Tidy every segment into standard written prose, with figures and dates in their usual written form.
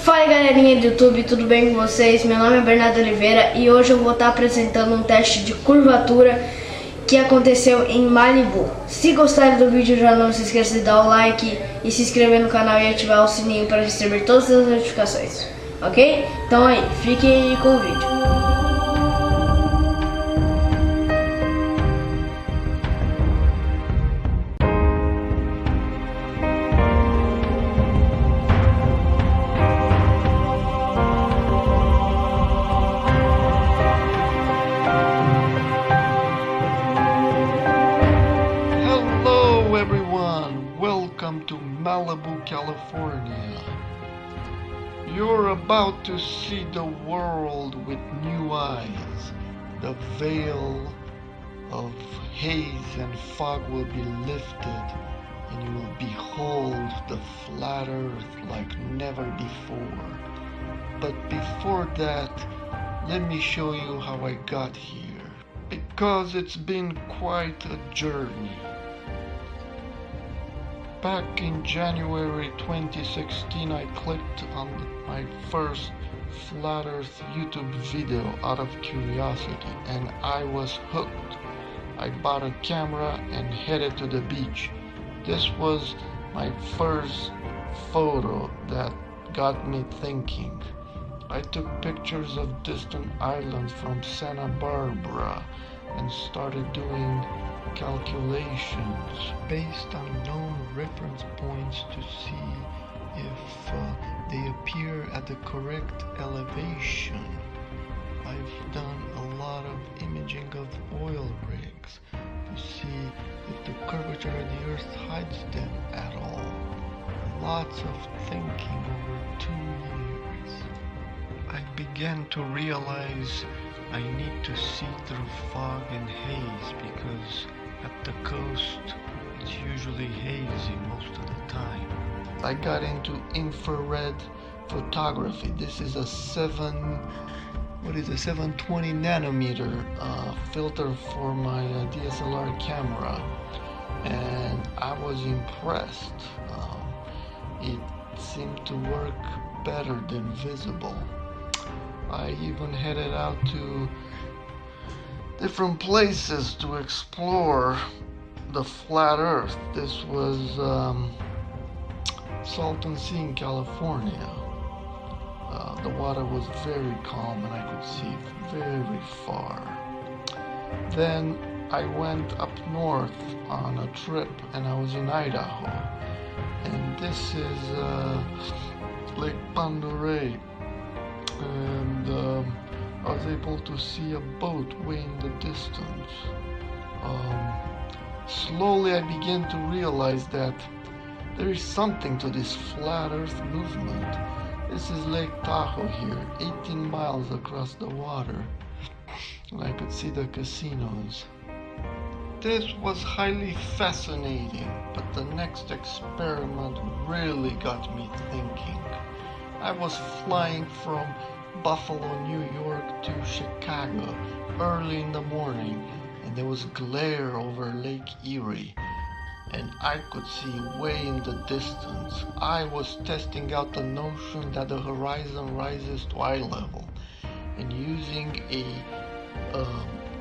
Fala galerinha do YouTube, tudo bem com vocês? Meu nome é Bernardo Oliveira e hoje eu vou estar apresentando um teste de curvatura que aconteceu em Malibu. Se gostarem do vídeo, já não se esqueça de dar o like e se inscrever no canal e ativar o sininho para receber todas as notificações, ok? Então aí, fiquem aí com o vídeo. Welcome to Malibu, California. You're about to see the world with new eyes. The veil of haze and fog will be lifted, and you will behold the flat earth like never before. But before that, let me show you how I got here, because it's been quite a journey. Back in January 2016, I clicked on my first Flat Earth YouTube video out of curiosity, and I was hooked. I bought a camera and headed to the beach. This was my first photo that got me thinking. I took pictures of distant islands from Santa Barbara and started doing calculations based on known reference points to see if they appear at the correct elevation. I've done a lot of imaging of oil rigs to see if the curvature of the earth hides them at all. Lots of thinking over 2 years. I began to realize I need to see through fog and haze because at the coast it's usually hazy most of the time. I got into infrared photography. This is a 720 nanometer filter for my DSLR camera, and I was impressed. It seemed to work better than visible. I even headed out to different places to explore the flat earth. This was Salton Sea in California. The water was very calm and I could see very far. Then I went up north on a trip and I was in Idaho, and this is Lake Pandoray, and I was able to see a boat way in the distance. Slowly I began to realize that there is something to this flat earth movement. This is Lake Tahoe here, 18 miles across the water, and I could see the casinos. This was highly fascinating, but the next experiment really got me thinking. I was flying from Buffalo, New York to Chicago early in the morning, and there was glare over Lake Erie, and I could see way in the distance. I was testing out the notion that the horizon rises to eye level, and using a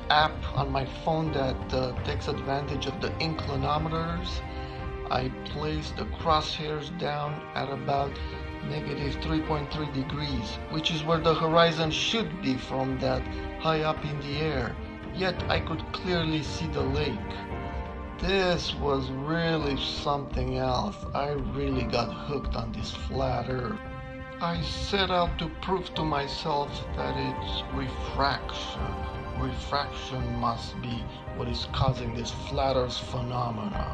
app on my phone that takes advantage of the inclinometers, I placed the crosshairs down at about negative 3.3 degrees, which is where the horizon should be from that high up in the air, yet I could clearly see the lake. This was really something else. I really got hooked on this flat earth. I set out to prove to myself that it's refraction. Refraction must be what is causing this flat earth phenomena.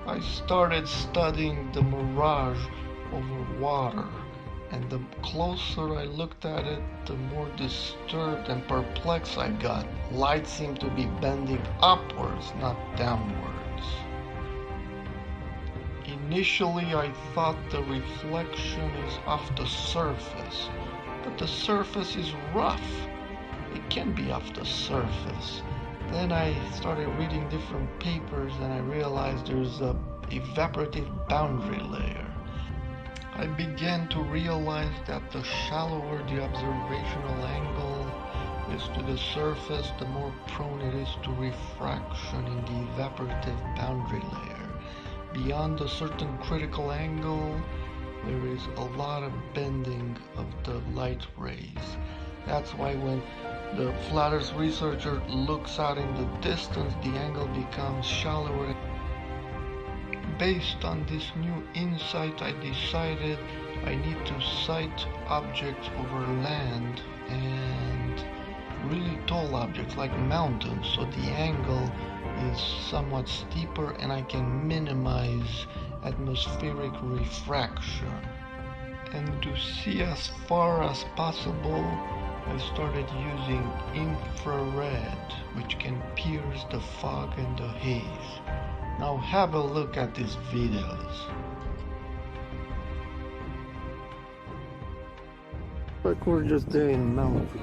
I started studying the mirage over water, and the closer I looked at it, the more disturbed and perplexed I got. Light seemed to be bending upwards, not downwards. Initially I thought the reflection is off the surface, but the surface is rough. It can't be off the surface. Then I started reading different papers and I realized there's a evaporative boundary layer. I began to realize that the shallower the observational angle is to the surface, the more prone it is to refraction in the evaporative boundary layer. Beyond a certain critical angle, there is a lot of bending of the light rays. That's why when the flat Earth researcher looks out in the distance, the angle becomes shallower. Based on this new insight, I decided I need to sight objects over land and really tall objects like mountains, so the angle is somewhat steeper and I can minimize atmospheric refraction. And to see as far as possible, I started using infrared, which can pierce the fog and the haze. Now have a look at these videos. Like we're just there in mountain.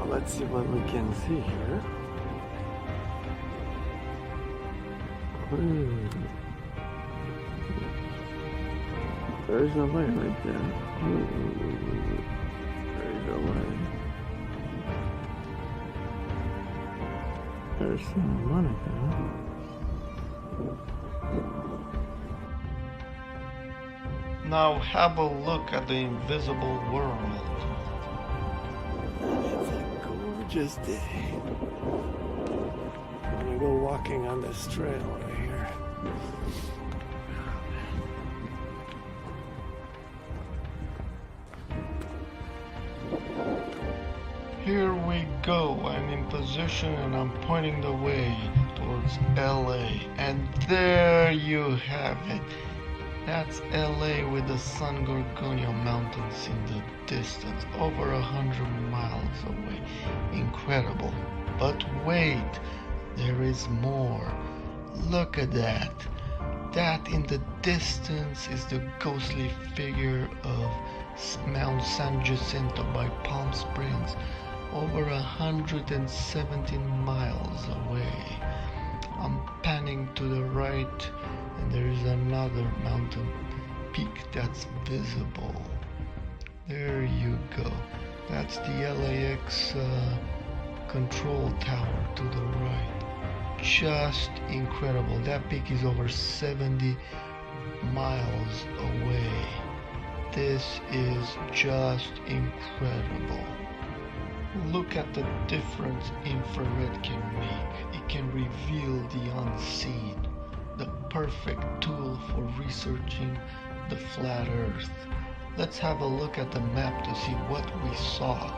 Let's see what we can see here. There's a light right there. There's a light. There's some money there. Now have a look at the invisible world. It's a gorgeous day. I'm gonna go walking on this trail right here. Here we go. I'm in position and I'm pointing the way towards LA. And there you have it. That's LA with the San Gorgonio Mountains in the distance, over 100 miles away. Incredible. But wait, there is more. Look at that. That in the distance is the ghostly figure of Mount San Jacinto by Palm Springs, over 117 miles away. I'm panning to the right and there is another mountain peak that's visible. There you go. That's the LAX control tower to the right. Just incredible. That peak is over 70 miles away. This is just incredible. Look at the difference infrared can make. It can reveal the unseen. The perfect tool for researching the flat Earth. Let's have a look at the map to see what we saw.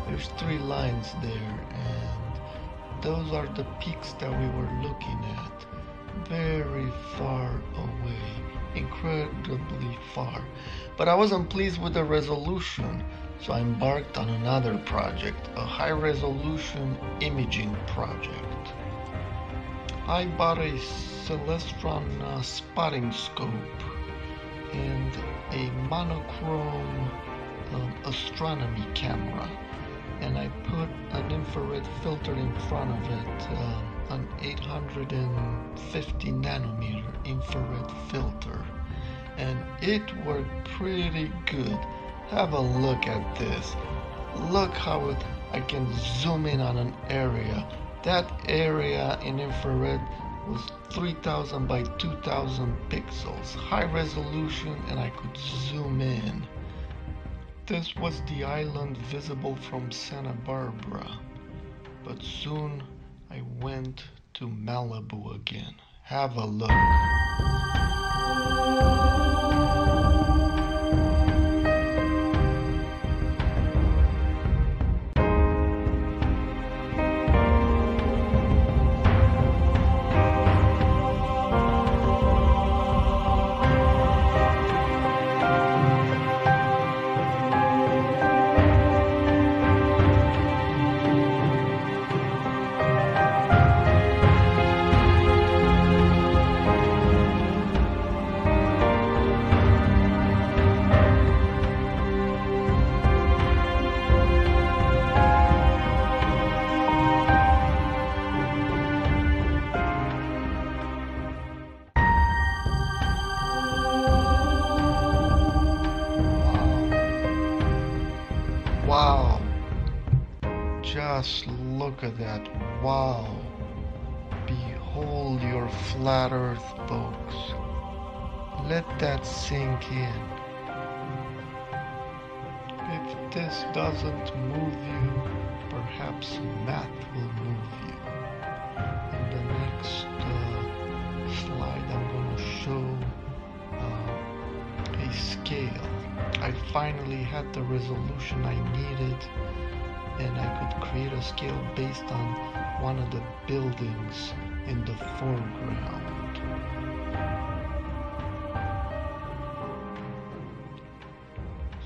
There's 3 lines there, and those are the peaks that we were looking at. Very far away, incredibly far. But I wasn't pleased with the resolution, so I embarked on another project, a high-resolution imaging project. I bought a Celestron spotting scope and a monochrome astronomy camera, and I put an infrared filter in front of it, an 850 nanometer infrared filter, and it worked pretty good. Have a look at this. Look how I can zoom in on an area. That area in infrared was 3000 by 2000 pixels, high resolution, and I could zoom in. This was the island visible from Santa Barbara, but soon I went to Malibu again. Have a look. Just look at that. Wow. Behold your flat earth, folks. Let that sink in. If this doesn't move you, perhaps math will move you. In the next slide, I'm going to show a scale. I finally had the resolution I needed, and I could create a scale based on one of the buildings in the foreground.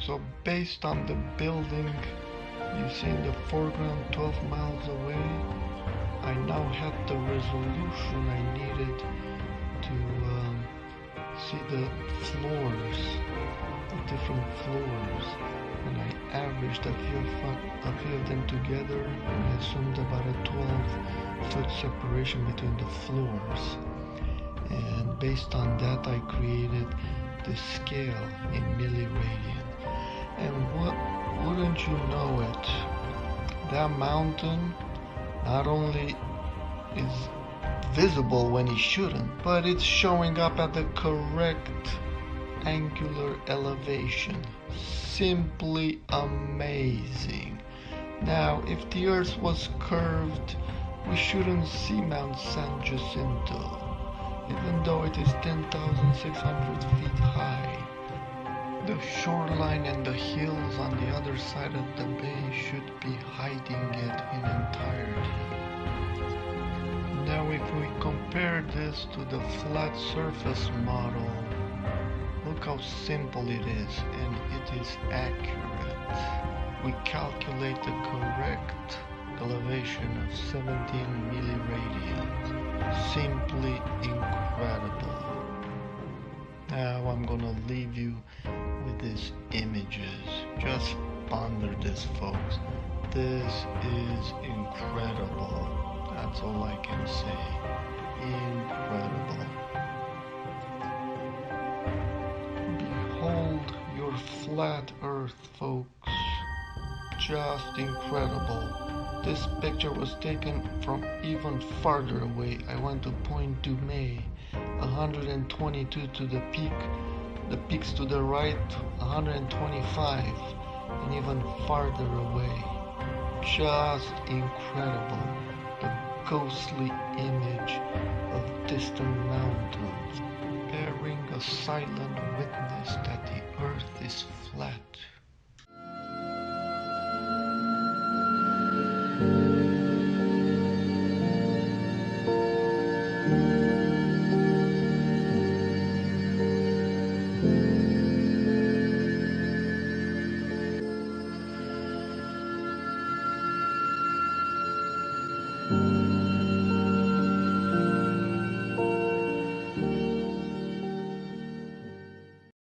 So based on the building you see in the foreground 12 miles away, I now had the resolution I needed to see the floors, the different floors, and I averaged a few of them together, and I assumed about a 12-foot separation between the floors. And based on that, I created the scale in milliradian. And wouldn't you know it, that mountain not only is visible when it shouldn't, but it's showing up at the correct angular elevation. Simply amazing. Now, if the Earth was curved, we shouldn't see Mount San Jacinto, even though it is 10,600 feet high. The shoreline and the hills on the other side of the bay should be hiding it in entirety. Now, if we compare this to the flat surface model, look how simple it is, and it is accurate. We calculate the correct elevation of 17 milliradians. Simply incredible. Now I'm gonna leave you with these images. Just ponder this, folks. This is incredible. That's all I can say. Incredible. Behold your flat earth, folks. Just incredible. This picture was taken from even farther away. I went to Point Dumay, 122 to the peak. The peaks to the right, 125, and even farther away. Just incredible. The ghostly image of distant mountains, bearing a silent witness that the earth is flat.